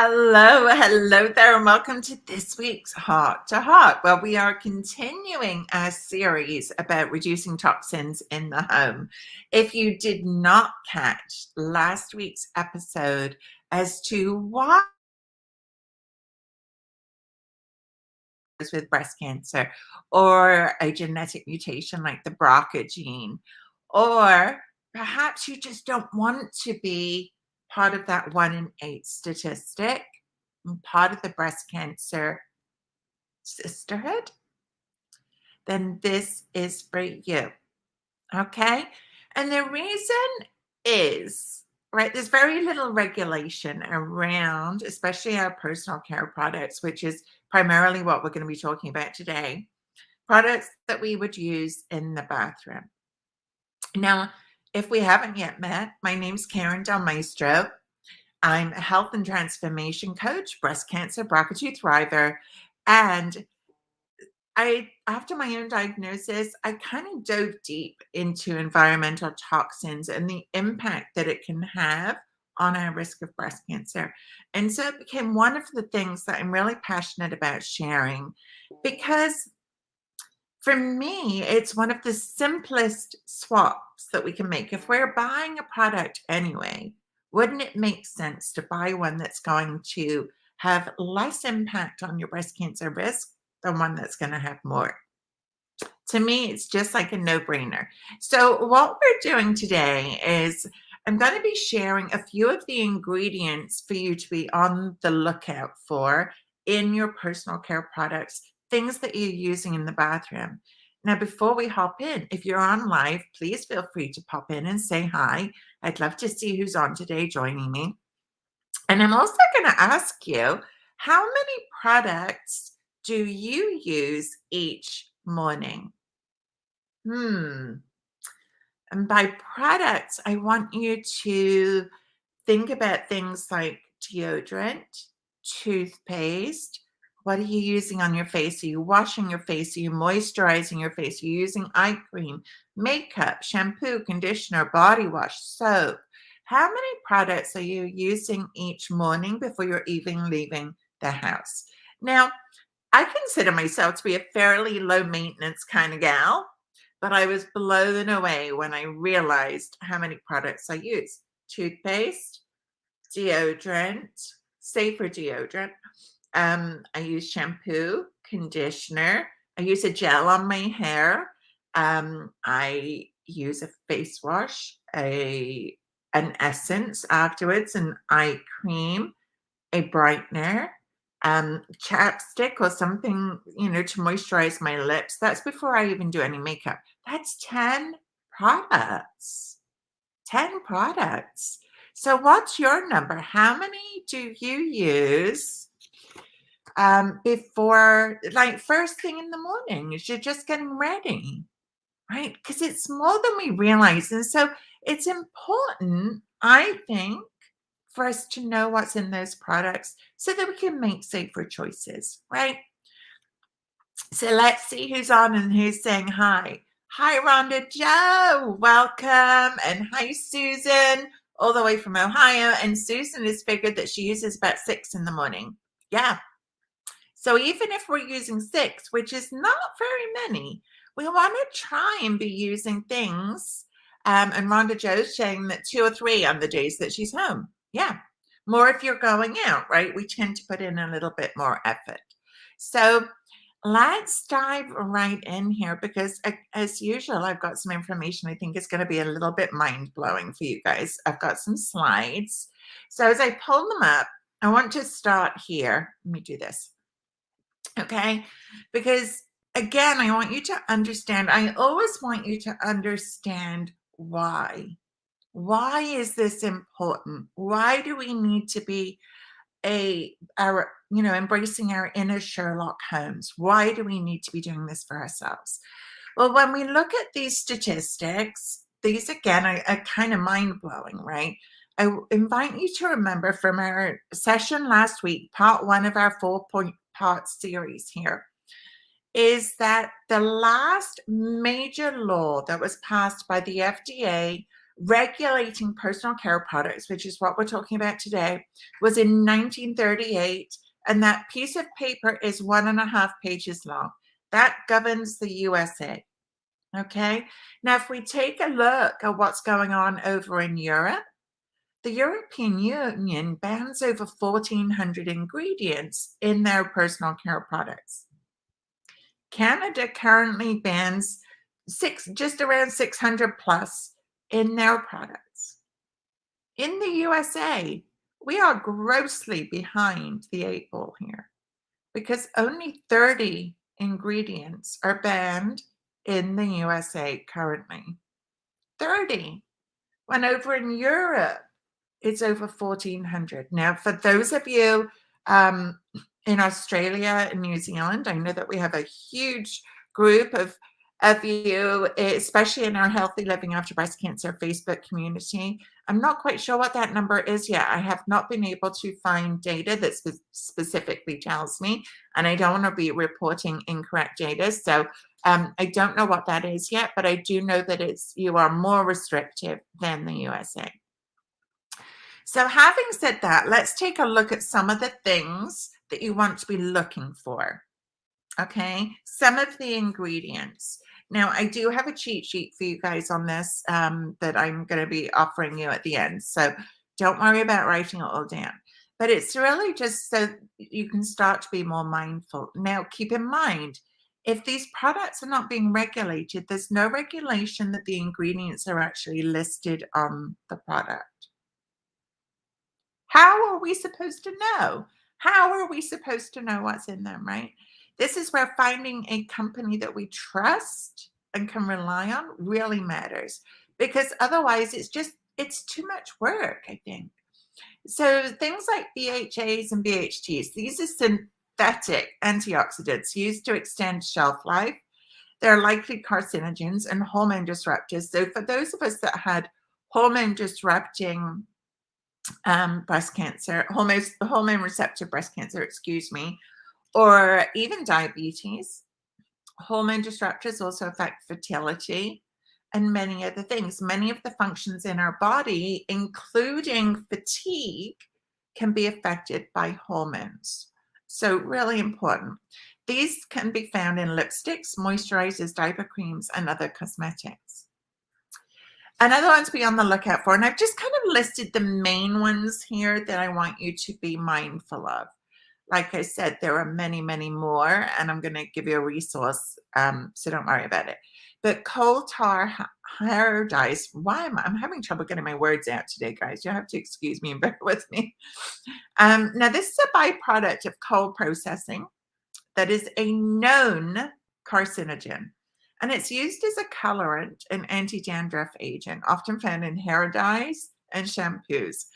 Hello there, and welcome to this week's Heart to Heart. Well, we are continuing our series about reducing toxins in the home. If you did not catch last week's episode as to why with breast cancer or a genetic mutation like the BRCA gene, or perhaps you just don't want to be part of that 1 in 8 statistic, and part of the breast cancer sisterhood, then this is for you. Okay. And the reason is, right, there's very little regulation around, especially our personal care products, which is primarily what we're going to be talking about today. Products that we would use in the bathroom. Now, if we haven't yet met, my name's Karen Del Maestro. I'm a health and transformation coach, breast cancer, BRCA2 thriver, and after my own diagnosis, I kind of dove deep into environmental toxins and the impact that it can have on our risk of breast cancer. And so it became one of the things that I'm really passionate about sharing, because for me, it's one of the simplest swaps that we can make. If we're buying a product anyway, wouldn't it make sense to buy one that's going to have less impact on your breast cancer risk than one that's going to have more? To me, it's just like a no-brainer. So what we're doing today is I'm going to be sharing a few of the ingredients for you to be on the lookout for in your personal care products, things that you're using in the bathroom. Now, before we hop in, if you're on live, please feel free to pop in and say hi. I'd love to see who's on today joining me. And I'm also going to ask you, how many products do you use each morning? And by products, I want you to think about things like deodorant, toothpaste. What are you using on your face? Are you washing your face? Are you moisturizing your face? Are you using eye cream, makeup, shampoo, conditioner, body wash, soap? How many products are you using each morning before you're even leaving the house? Now, I consider myself to be a fairly low maintenance kind of gal, but I was blown away when I realized how many products I use. Toothpaste, deodorant, safer deodorant. I use shampoo, conditioner. I use a gel on my hair. I use a face wash, an essence afterwards, an eye cream, a brightener, chapstick or something, to moisturize my lips. That's before I even do any makeup. That's 10 products. 10 products. So what's your number? How many do you use before, like first thing in the morning, as you're just getting ready, right? Because it's more than we realize. And so it's important, I think, for us to know what's in those products so that we can make safer choices, right? So let's see who's on and who's saying hi. Hi, Rhonda Joe. Welcome. And hi, Susan, all the way from Ohio. And Susan has figured that she uses about 6 in the morning. Yeah. So even if we're using 6, which is not very many, we want to try and be using things. And Rhonda Joe's saying that 2 or 3 on the days that she's home. Yeah. More if you're going out, right? We tend to put in a little bit more effort. So let's dive right in here, because as usual, I've got some information I think is going to be a little bit mind-blowing for you guys. I've got some slides. So as I pull them up, I want to start here. Let me do this. Okay, because again, I want you to understand, I always want you to understand why. Why is this important? Why do we need to be embracing our inner Sherlock Holmes? Why do we need to be doing this for ourselves? Well, when we look at these statistics, these again are kind of mind-blowing, right? I invite you to remember from our session last week, part 1 of our 4-part series here, is that the last major law that was passed by the FDA regulating personal care products, which is what we're talking about today, was in 1938, and that piece of paper is 1.5 pages long. That governs the USA. Okay. Now, if we take a look at what's going on over in Europe, the European Union bans over 1,400 ingredients in their personal care products. Canada currently bans just around 600 plus in their products. In the USA, we are grossly behind the 8 ball here because only 30 ingredients are banned in the USA currently. 30. When over in Europe, it's over 1,400. Now, for those of you in Australia and New Zealand, I know that we have a huge group of you, especially in our Healthy Living After Breast Cancer Facebook community. I'm not quite sure what that number is yet. I have not been able to find data that specifically tells me, and I don't want to be reporting incorrect data. So I don't know what that is yet, but I do know that you are more restrictive than the USA. So having said that, let's take a look at some of the things that you want to be looking for. Okay, some of the ingredients. Now, I do have a cheat sheet for you guys on this that I'm going to be offering you at the end. So don't worry about writing it all down. But it's really just so you can start to be more mindful. Now, keep in mind, if these products are not being regulated, there's no regulation that the ingredients are actually listed on the product. How are we supposed to know? How are we supposed to know what's in them, right? This is where finding a company that we trust and can rely on really matters, because otherwise it's too much work, I think. So things like BHAs and BHTs, these are synthetic antioxidants used to extend shelf life. They're likely carcinogens and hormone disruptors. So for those of us that had hormone disrupting breast cancer, hormone receptor breast cancer, excuse me, or even diabetes. Hormone disruptors also affect fertility and many other things. Many of the functions in our body, including fatigue, can be affected by hormones. So really important. These can be found in lipsticks, moisturizers, diaper creams, and other cosmetics. Another one to be on the lookout for, and I've just kind of listed the main ones here that I want you to be mindful of. Like I said, there are many, many more, and I'm going to give you a resource, so don't worry about it. But coal tar hair dyes, I'm having trouble getting my words out today, guys. You have to excuse me and bear with me. Now, this is a byproduct of coal processing that is a known carcinogen. And it's used as a colorant and anti-dandruff agent, often found in hair dyes and shampoos.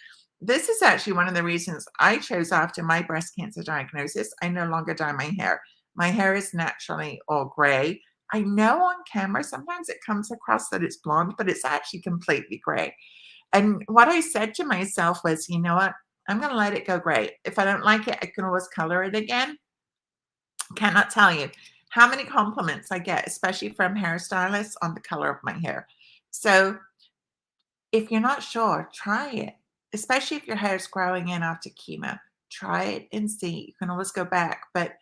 This is actually one of the reasons I chose after my breast cancer diagnosis. I no longer dye my hair. My hair is naturally all gray. I know on camera sometimes it comes across that it's blonde, but it's actually completely gray. And what I said to myself was, you know what? I'm going to let it go gray. If I don't like it, I can always color it again. Cannot tell you how many compliments I get, especially from hairstylists, on the color of my hair. So if you're not sure, try it, especially if your hair is growing in after chemo. Try it and see. You can always go back. But,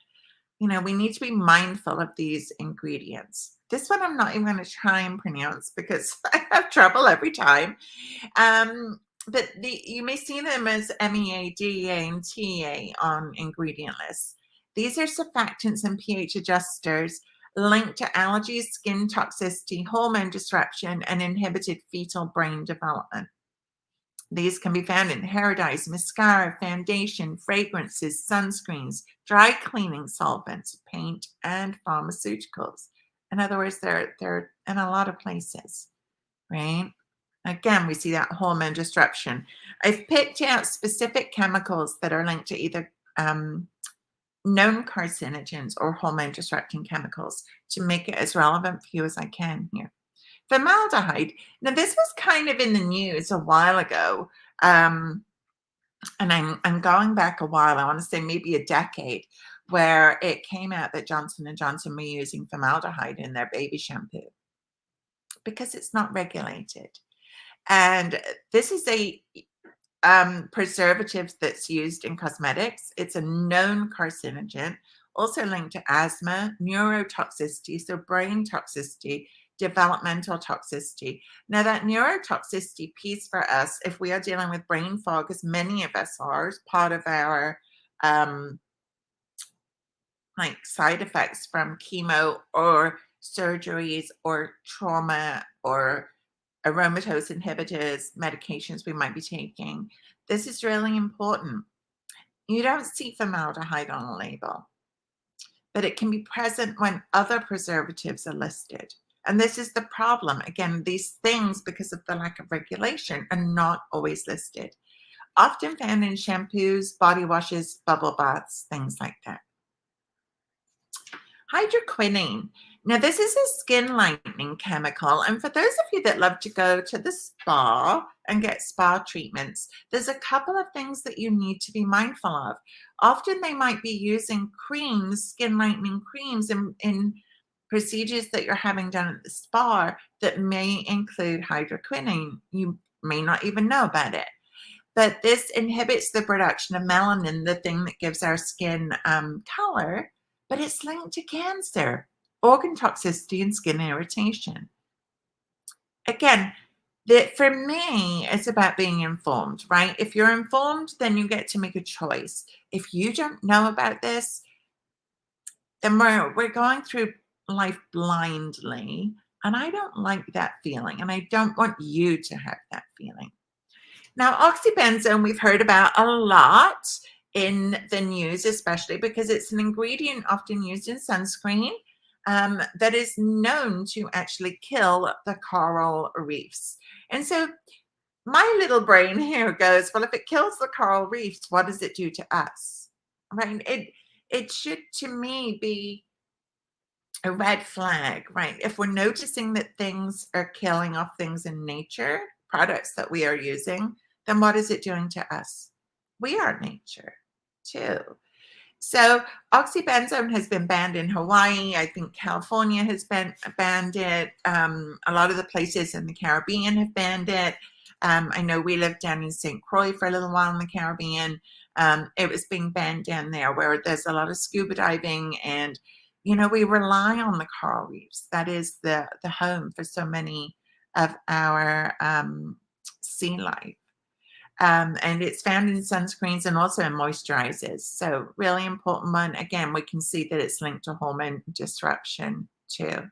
we need to be mindful of these ingredients. This one I'm not even going to try and pronounce because I have trouble every time. But you may see them as MEA, and TA on ingredient lists. These are surfactants and pH adjusters linked to allergies, skin toxicity, hormone disruption, and inhibited fetal brain development. These can be found in hair dyes, mascara, foundation, fragrances, sunscreens, dry cleaning solvents, paint, and pharmaceuticals. In other words, they're in a lot of places, right? Again, we see that hormone disruption. I've picked out specific chemicals that are linked to either known carcinogens or hormone disrupting chemicals to make it as relevant for you as I can here. Formaldehyde. Now, this was kind of in the news a while ago, and I'm going back a while. I want to say maybe a decade, where it came out that Johnson & Johnson were using formaldehyde in their baby shampoo because it's not regulated. And this is a preservative that's used in cosmetics. It's a known carcinogen, also linked to asthma, neurotoxicity, so brain toxicity, developmental toxicity. Now, that neurotoxicity piece for us, if we are dealing with brain fog, as many of us are, is part of our um, like side effects from chemo or surgeries or trauma or aromatase inhibitors, medications we might be taking. This is really important. You don't see formaldehyde on a label, but it can be present when other preservatives are listed. And this is the problem. Again, these things, because of the lack of regulation, are not always listed. Often found in shampoos, body washes, bubble baths, things like that. Hydroquinone. Now, this is a skin lightening chemical. And for those of you that love to go to the spa and get spa treatments, there's a couple of things that you need to be mindful of. Often they might be using creams, skin lightening creams in procedures that you're having done at the spa that may include hydroquinone. You may not even know about it. But this inhibits the production of melanin, the thing that gives our skin color, but it's linked to cancer, organ toxicity, and skin irritation. Again, for me, it's about being informed, right? If you're informed, then you get to make a choice. If you don't know about this, then we're going through life blindly. And I don't like that feeling. And I don't want you to have that feeling. Now, oxybenzone, we've heard about a lot in the news, especially because it's an ingredient often used in sunscreen that is known to actually kill the coral reefs. And so my little brain here goes, well, if it kills the coral reefs, what does it do to us? Right? It should, to me, be a red flag, right? If we're noticing that things are killing off things in nature, products that we are using, then what is it doing to us? We are nature too. So oxybenzone has been banned in Hawaii. I think California has banned it. A lot of the places in the Caribbean have banned it. I know we lived down in St. Croix for a little while in the Caribbean. It was being banned down there where there's a lot of scuba diving and, we rely on the coral reefs. That is the home for so many of our sea life. And it's found in sunscreens and also in moisturizers. So really important one. Again, we can see that it's linked to hormone disruption too.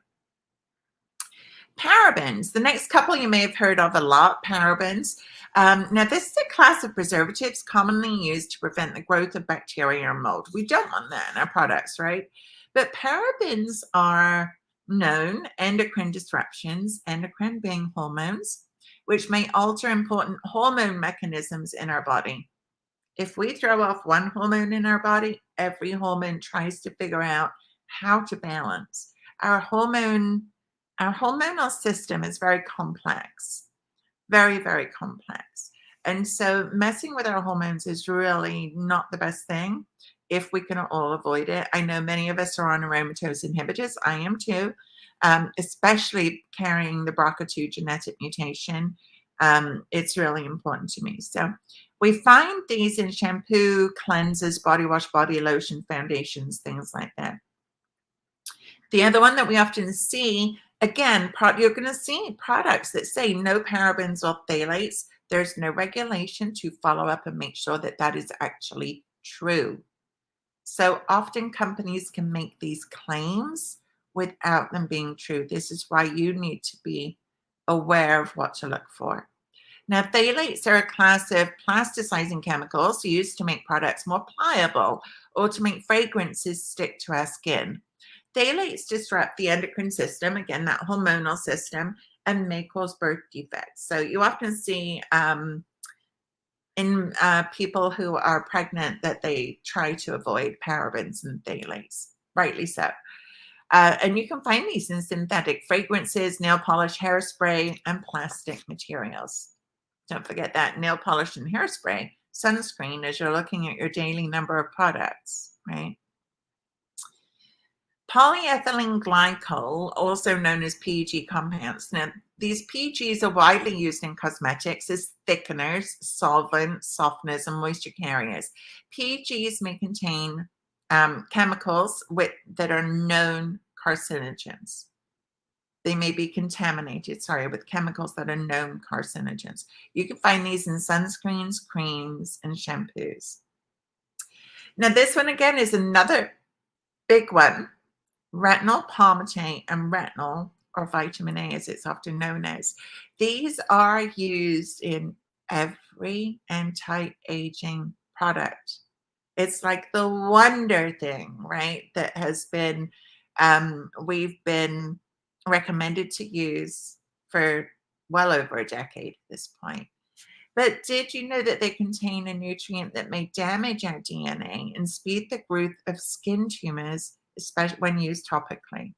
Parabens. The next couple you may have heard of a lot, parabens. Now, this is a class of preservatives commonly used to prevent the growth of bacteria or mold. We don't want that in our products, right? But parabens are known endocrine disruptions, endocrine being hormones, which may alter important hormone mechanisms in our body. If we throw off one hormone in our body, every hormone tries to figure out how to balance. Our hormonal system is very complex, very, very complex. And so messing with our hormones is really not the best thing if we can all avoid it. I know many of us are on aromatase inhibitors. I am too, especially carrying the BRCA2 genetic mutation. It's really important to me. So we find these in shampoo, cleansers, body wash, body lotion, foundations, things like that. The other one that we often see, again, you're going to see products that say no parabens or phthalates. There's no regulation to follow up and make sure that that is actually true. So often companies can make these claims without them being true. This is why you need to be aware of what to look for. Now, phthalates are a class of plasticizing chemicals used to make products more pliable or to make fragrances stick to our skin. Phthalates disrupt the endocrine system, again, that hormonal system, and may cause birth defects. So you often see in people who are pregnant that they try to avoid parabens and phthalates, rightly so. And you can find these in synthetic fragrances, nail polish, hairspray, and plastic materials. Don't forget that nail polish and hairspray, sunscreen as you're looking at your daily number of products, right? Polyethylene glycol, also known as PG compounds. Now, these PGs are widely used in cosmetics as thickeners, solvents, softeners, and moisture carriers. PGs may contain chemicals that are known carcinogens. They may be contaminated, with chemicals that are known carcinogens. You can find these in sunscreens, creams, and shampoos. Now, this one again is another big one. Retinol palmitate and retinol, or vitamin A as it's often known as. These are used in every anti-aging product. It's like the wonder thing, right? That has been, we've been recommended to use for well over a decade at this point. But did you know that they contain a nutrient that may damage our DNA and speed the growth of skin tumors, especially when used topically?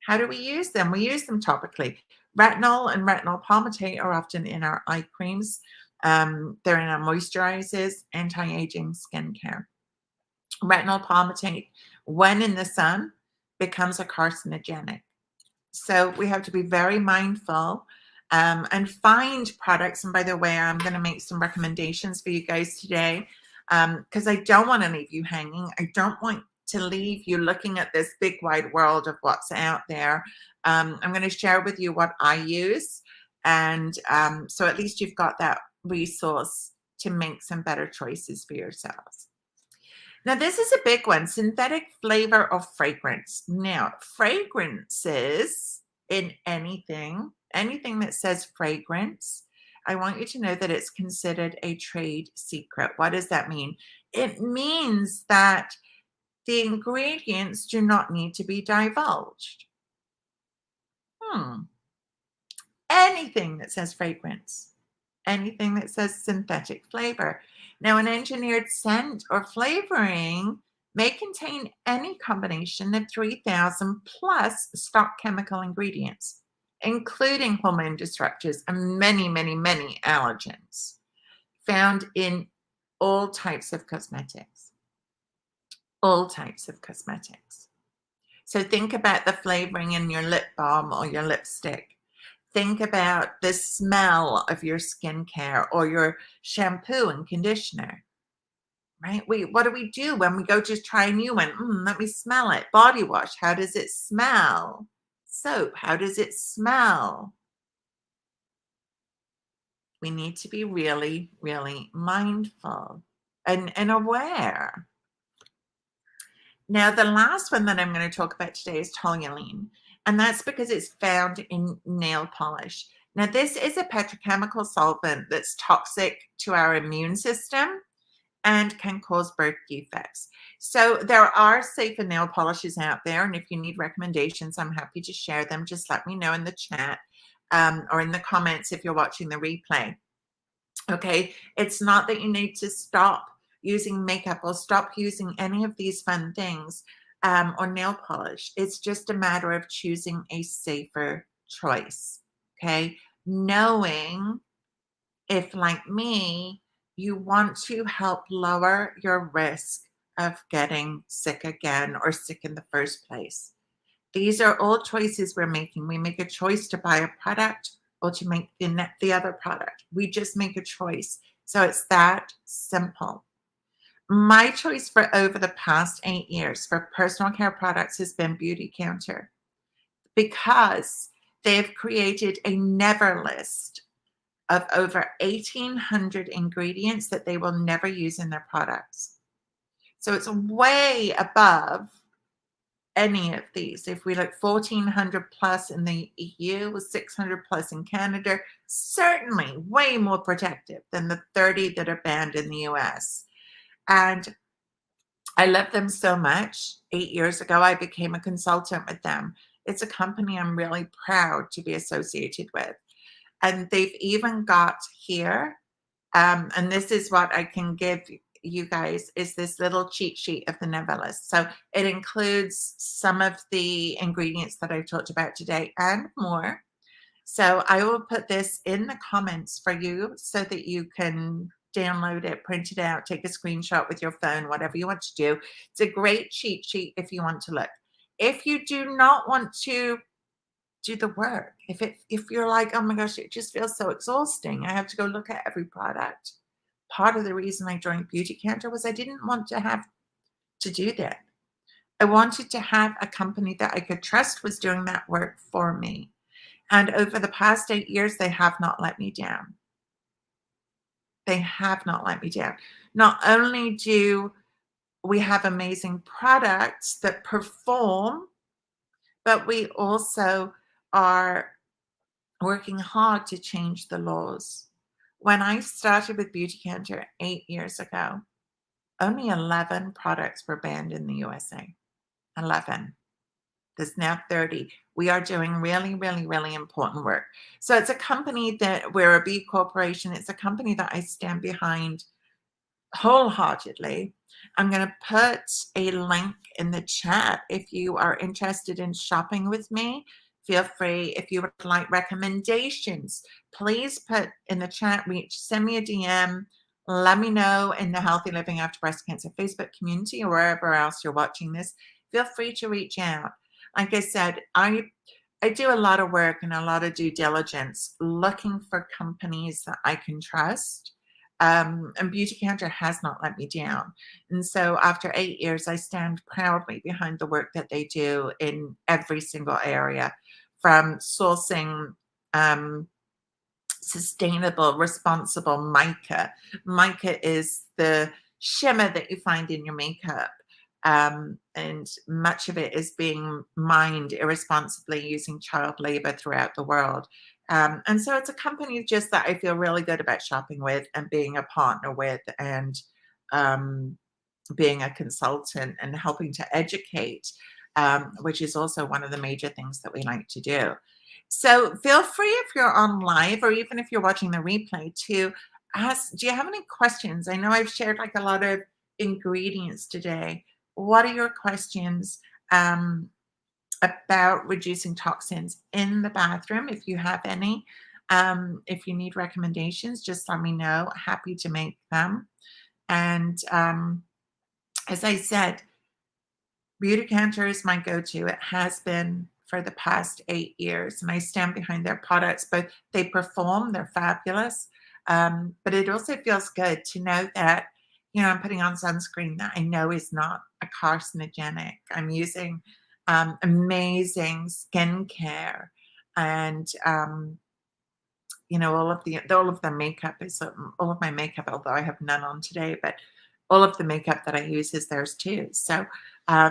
How do we use them? We use them topically. Retinol and retinol palmitate are often in our eye creams. They're in our moisturizers, anti-aging skincare. Retinol palmitate, when in the sun, becomes a carcinogenic. So we have to be very mindful and find products. And by the way, I'm going to make some recommendations for you guys today because I don't want to leave you hanging. I don't want to leave you looking at this big wide world of what's out there. I'm going to share with you what I use. And so at least you've got that resource to make some better choices for yourselves. Now, this is a big one, synthetic flavor or fragrance. Now, fragrances in anything that says fragrance, I want you to know that it's considered a trade secret. What does that mean? It means that the ingredients do not need to be divulged. Anything that says fragrance, anything that says synthetic flavor. Now, an engineered scent or flavoring may contain any combination of 3,000 plus stock chemical ingredients, including hormone disruptors and many, many, many allergens found in all types of cosmetics. All types of cosmetics. So think about the flavoring in your lip balm or your lipstick. Think about the smell of your skincare or your shampoo and conditioner, right? What do we do when we go to try a new one? Let me smell it. Body wash, how does it smell? Soap, how does it smell? We need to be really, really mindful and aware. Now, the last one that I'm going to talk about today is toluene, and that's because it's found in nail polish. Now, this is a petrochemical solvent that's toxic to our immune system and can cause birth defects. So there are safer nail polishes out there, and if you need recommendations, I'm happy to share them. Just let me know in the chat or in the comments if you're watching the replay. Okay, it's not that you need to stop using makeup or stop using any of these fun things or nail polish. It's just a matter of choosing a safer choice. Okay, knowing if, like me, you want to help lower your risk of getting sick again or sick in the first place. These are all choices we're making. We make a choice to buy a product or to make the other product. We just make a choice. So it's that simple. My choice for over the past 8 years for personal care products has been Beauty Counter because they've created a never list of over 1,800 ingredients that they will never use in their products. So it's way above any of these. If we look 1,400 plus in the EU, 600 plus in Canada, certainly way more protective than the 30 that are banned in the US. And I love them so much. 8 years ago, I became a consultant with them. It's a company I'm really proud to be associated with. And they've even got here, and this is what I can give you guys, is this little cheat sheet of the never list. So it includes some of the ingredients that I've talked about today and more. So I will put this in the comments for you so that you can download it, print it out, take a screenshot with your phone, whatever you want to do. It's a great cheat sheet if you want to look. If you do not want to do the work, if you're like, oh my gosh, it just feels so exhausting, I have to go look at every product. Part of the reason I joined Beauty Counter was I didn't want to have to do that. I wanted to have a company that I could trust was doing that work for me. And over the past 8 years, they have not let me down. They have not let me down. Not only do we have amazing products that perform, but we also are working hard to change the laws. When I started with Beauty Counter 8 years ago, only 11 products were banned in the USA. 11. There's now 30. We are doing really, really, really important work. So it's a company that we're a B corporation. It's a company that I stand behind wholeheartedly. I'm going to put a link in the chat if you are interested in shopping with me. Feel free. If you would like recommendations, please put in the chat, send me a DM. Let me know in the Healthy Living After Breast Cancer Facebook community or wherever else you're watching this. Feel free to reach out. Like I said, I do a lot of work and a lot of due diligence looking for companies that I can trust. And Beauty Counter has not let me down. And so after 8 years, I stand proudly behind the work that they do in every single area, from sourcing sustainable, responsible mica. Mica is the shimmer that you find in your makeup. And much of it is being mined irresponsibly using child labor throughout the world. And so it's a company just that I feel really good about shopping with and being a partner with, and being a consultant and helping to educate, which is also one of the major things that we like to do. So feel free, if you're on live or even if you're watching the replay, to ask, do you have any questions? I know I've shared like a lot of ingredients today. What are your questions about reducing toxins in the bathroom, if you have any? If you need recommendations, just let me know. Happy to make them. And as I said, Beauty Counter is my go-to. It has been for the past 8 years, and I stand behind their products. But they perform, they're fabulous. But it also feels good to know that, I'm putting on sunscreen that I know is not a carcinogenic. I'm using amazing skincare, and all of the makeup is all of my makeup, although I have none on today, but all of the makeup that I use is theirs too. So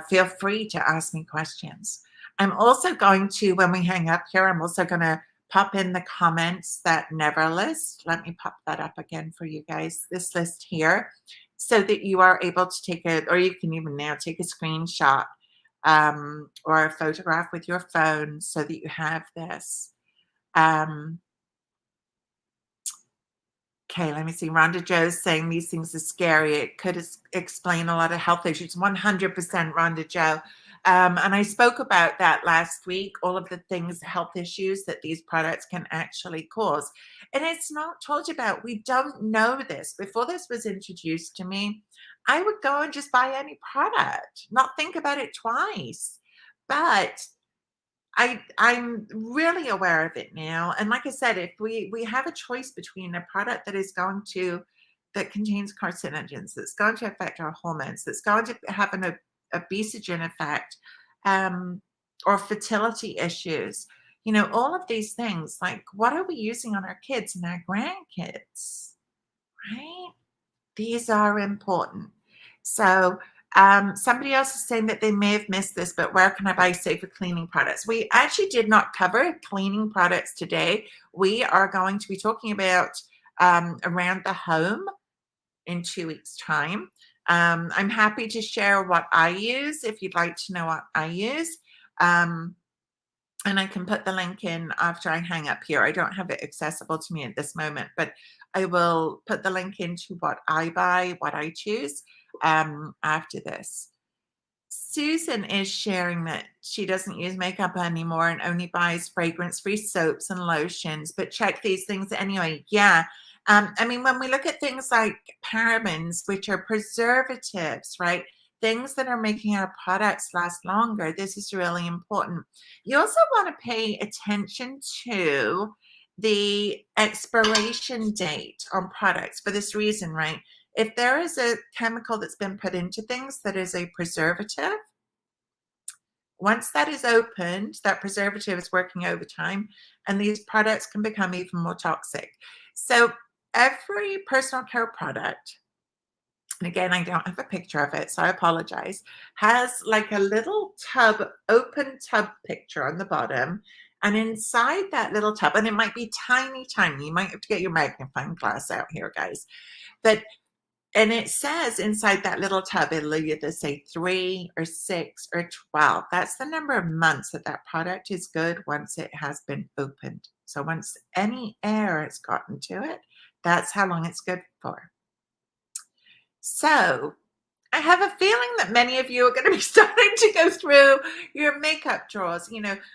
feel free to ask me questions. I'm also going to, when we hang up here, I'm also going to pop in the comments that never list. Let me pop that up again for you guys, this list here, so that you are able to take it, or you can even now take a screenshot or a photograph with your phone so that you have this. Okay, let me see. Rhonda Joe's saying these things are scary. It could explain a lot of health issues. 100%, Rhonda Joe. And I spoke about that last week, all of the things, health issues that these products can actually cause. And it's not told about. We don't know this. Before this was introduced to me, I would go and just buy any product, not think about it twice. But I'm really aware of it now. And like I said, if we have a choice between a product that contains carcinogens, that's going to affect our hormones, that's going to have an obesogen effect, or fertility issues, all of these things, like, what are we using on our kids and our grandkids, right? These are important. So somebody else is saying that they may have missed this, but where can I buy safer cleaning products? We actually did not cover cleaning products today. We are going to be talking about around the home in 2 weeks' time. I'm happy to share what I use if you'd like to know what I use. And I can put the link in after I hang up here. I don't have it accessible to me at this moment, but I will put the link into what I buy, what I choose after this. Susan is sharing that she doesn't use makeup anymore and only buys fragrance-free soaps and lotions, but check these things anyway. Yeah. I mean, when we look at things like parabens, which are preservatives, right? things that are making our products last longer, this is really important. You also want to pay attention to the expiration date on products for this reason, right? If there is a chemical that's been put into things that is a preservative, once that is opened, that preservative is working overtime, and these products can become even more toxic. So every personal care product, and again, I don't have a picture of it, so I apologize, has like a little tub, open tub picture on the bottom. And inside that little tub, and it might be tiny, tiny, you might have to get your magnifying glass out here, guys. But and it says inside that little tub, it'll either say 3 or 6 or 12. That's the number of months that that product is good once it has been opened. So once any air has gotten to it, that's how long it's good for. So I have a feeling that many of you are going to be starting to go through your makeup drawers.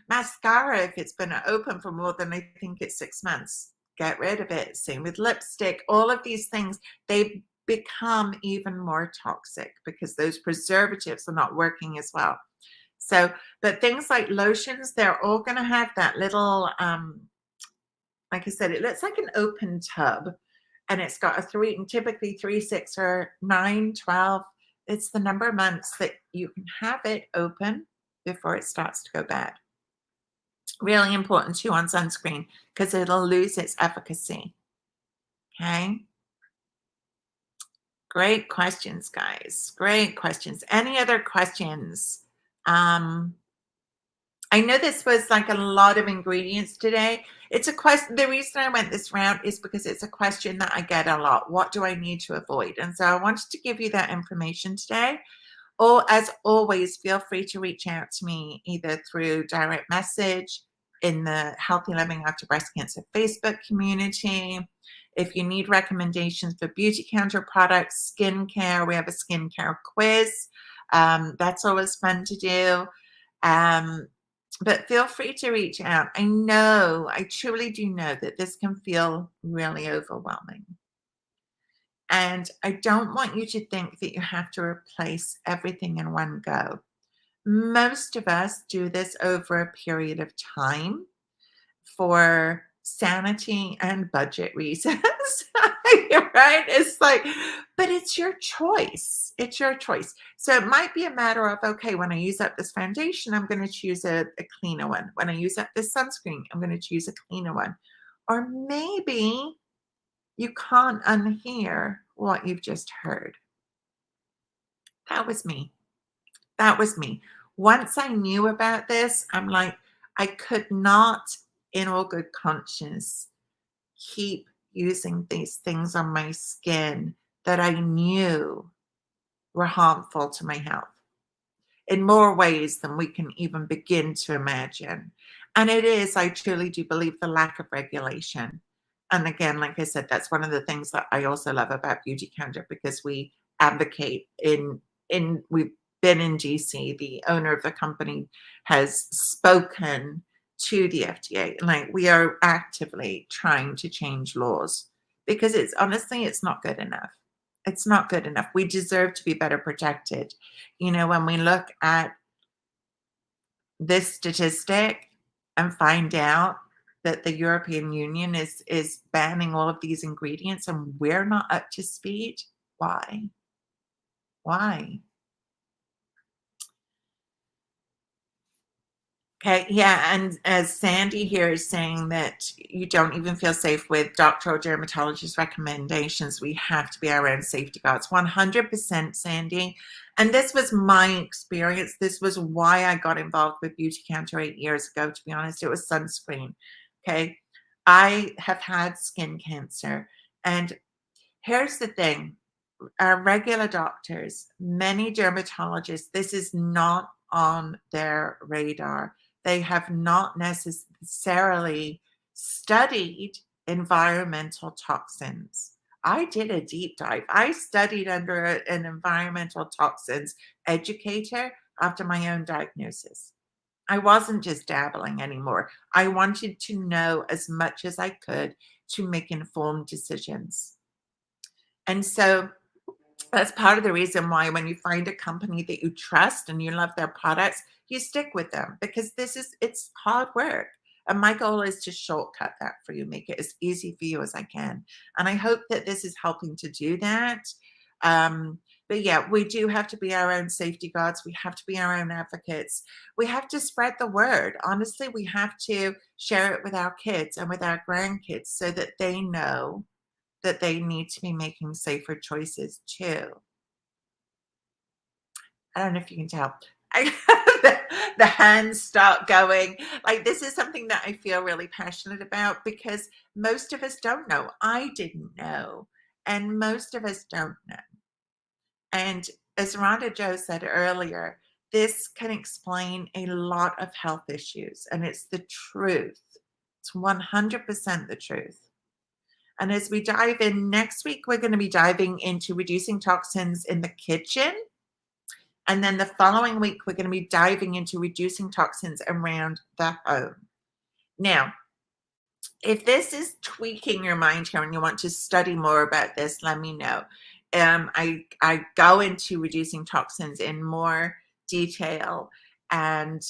Mascara, if it's been open for more than, I think it's 6 months, get rid of it. Same with lipstick. All of these things, they become even more toxic because those preservatives are not working as well. So, but things like lotions, they're all going to have that little, like I said, it looks like an open tub, and it's got a 3, and typically 3, 6, or 9, 12. It's the number of months that you can have it open before it starts to go bad. Really important too on sunscreen because it'll lose its efficacy. Okay. Great questions, guys. Great questions. Any other questions? I know this was like a lot of ingredients today. It's a question. The reason I went this route is because it's a question that I get a lot. What do I need to avoid? And so I wanted to give you that information today. Or as always, feel free to reach out to me either through direct message in the Healthy Living After Breast Cancer Facebook community. If you need recommendations for beauty counter products, skincare, we have a skincare quiz. That's always fun to do. But feel free to reach out. I truly do know that this can feel really overwhelming. And I don't want you to think that you have to replace everything in one go. Most of us do this over a period of time for sanity and budget reasons, right? It's like, but it's your choice. It's your choice. So it might be a matter of, okay, when I use up this foundation, I'm going to choose a cleaner one. When I use up this sunscreen, I'm going to choose a cleaner one. Or maybe you can't unhear what you've just heard. That was me. That was me. Once I knew about this, I'm like, I could not, in all good conscience, keep using these things on my skin that I knew were harmful to my health in more ways than we can even begin to imagine. And it is, I truly do believe, the lack of regulation. And again, like I said, that's one of the things that I also love about Beauty Counter, because we advocate we've been in DC. The owner of the company has spoken to the FDA. Like, we are actively trying to change laws because it's honestly, it's not good enough. It's not good enough. We deserve to be better protected. When we look at this statistic and find out that the European Union is banning all of these ingredients and we're not up to speed, why? Why? Okay, yeah, and as Sandy here is saying that you don't even feel safe with doctor or dermatologist recommendations, we have to be our own safety guards. 100%, Sandy. And this was my experience. This was why I got involved with Beauty Counter 8 years ago, to be honest. It was sunscreen. Okay, I have had skin cancer. And here's the thing. Our regular doctors, many dermatologists, this is not on their radar. They have not necessarily studied environmental toxins. I did a deep dive. I studied under an environmental toxins educator after my own diagnosis. I wasn't just dabbling anymore. I wanted to know as much as I could to make informed decisions. And so That's part of the reason why when you find a company that you trust and you love their products, you stick with them because it's hard work. And my goal is to shortcut that for you, make it as easy for you as I can. And I hope that this is helping to do that. Um, but yeah, we do have to be our own safety guards. We have to be our own advocates. We have to spread the word. Honestly, we have to share it with our kids and with our grandkids so that they know that they need to be making safer choices too. I don't know if you can tell. I the hands start going. Like this is something that I feel really passionate about because most of us don't know. I didn't know, and most of us don't know. And as Rhonda Joe said earlier, this can explain a lot of health issues, and it's the truth. It's 100% the truth. And as we dive in next week, we're going to be diving into reducing toxins in the kitchen. And then the following week, we're going to be diving into reducing toxins around the home. Now, if this is tweaking your mind here and you want to study more about this, let me know. I go into reducing toxins in more detail, and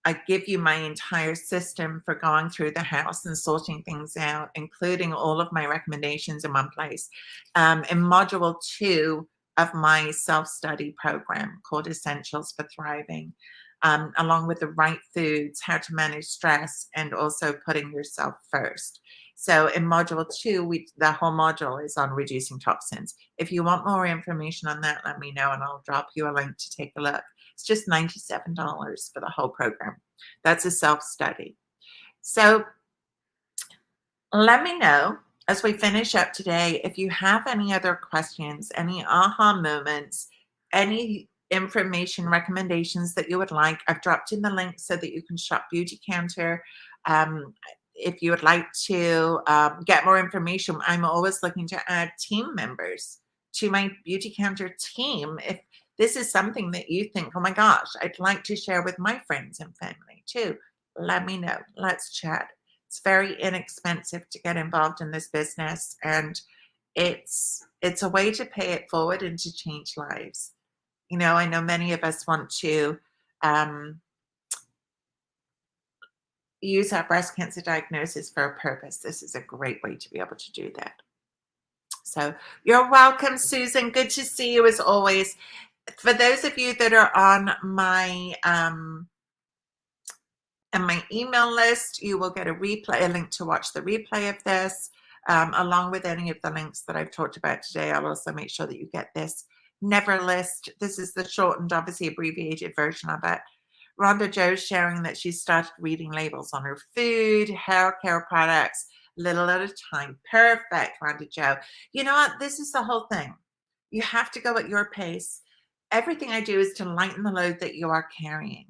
I give you my entire system for going through the house and sorting things out, including all of my recommendations in one place. In module 2 of my self-study program called Essentials for Thriving, along with the right foods, how to manage stress, and also putting yourself first. So in module 2, the whole module is on reducing toxins. If you want more information on that, let me know and I'll drop you a link to take a look. It's just $97 for the whole program. That's a self-study. So let me know as we finish up today if you have any other questions, any aha moments, any information recommendations that you would like. I've dropped in the link so that you can shop Beauty Counter. If you would like to get more information, I'm always looking to add team members to my Beauty Counter team. If this is something that you think, oh my gosh, I'd like to share with my friends and family too, let me know. Let's chat. It's very inexpensive to get involved in this business, and it's a way to pay it forward and to change lives. You know, I know many of us want to use our breast cancer diagnosis for a purpose. This is a great way to be able to do that. So you're welcome, Susan. Good to see you as always. For those of you that are on my email list, you will get a link to watch the replay of this, along with any of the links that I've talked about today. I'll also make sure that you get this Never list. This is the shortened, obviously abbreviated version of it. Rhonda Joe's sharing that she started reading labels on her food, hair care products, little at a time. Perfect, Rhonda Joe. You know what? This is the whole thing. You have to go at your pace. Everything I do is to lighten the load that you are carrying,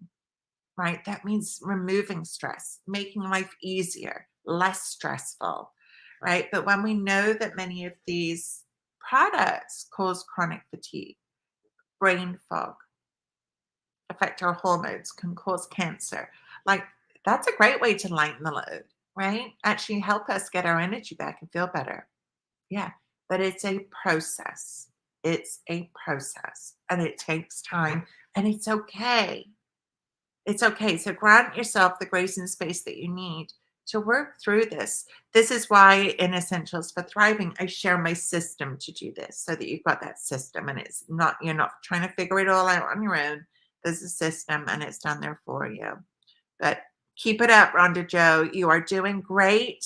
right? That means removing stress, making life easier, less stressful, right? But when we know that many of these products cause chronic fatigue, brain fog, affect our hormones, can cause cancer. Like that's a great way to lighten the load, right? Actually help us get our energy back and feel better. Yeah, but it's a process. It's a process and it takes time and it's okay. It's okay. So grant yourself the grace and space that you need to work through this. This is why in Essentials for Thriving, I share my system to do this so that you've got that system and it's not, you're not trying to figure it all out on your own. There's a system and it's done there for you. But keep it up, Rhonda Joe. You are doing great,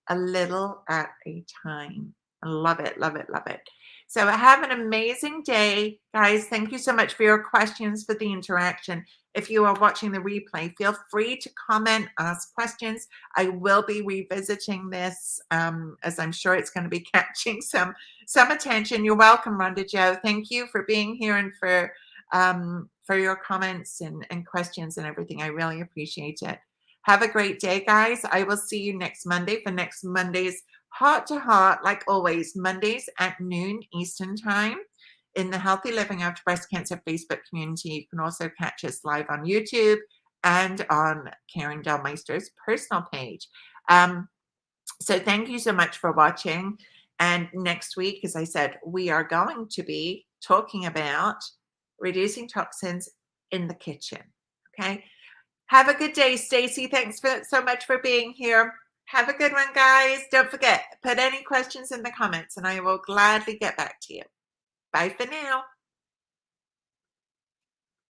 a little at a time. I love it, love it, love it. So have an amazing day, guys. Thank you so much for your questions, for the interaction. If you are watching the replay, feel free to comment, ask questions. I will be revisiting this, as I'm sure it's going to be catching some attention. You're welcome, Rhonda Joe. Thank you for being here and for your comments and questions and everything. I really appreciate it. Have a great day, guys. I will see you next Monday for next Monday's Heart to Heart, like always, Mondays at noon Eastern Time in the Healthy Living After Breast Cancer Facebook community. You can also catch us live on YouTube and on Karen Delmeister's personal page. So thank you so much for watching. And next week, as I said, we are going to be talking about reducing toxins in the kitchen. Okay. Have a good day, Stacey. Thanks so much for being here. Have a good one, guys. Don't forget, put any questions in the comments and I will gladly get back to you. Bye for now.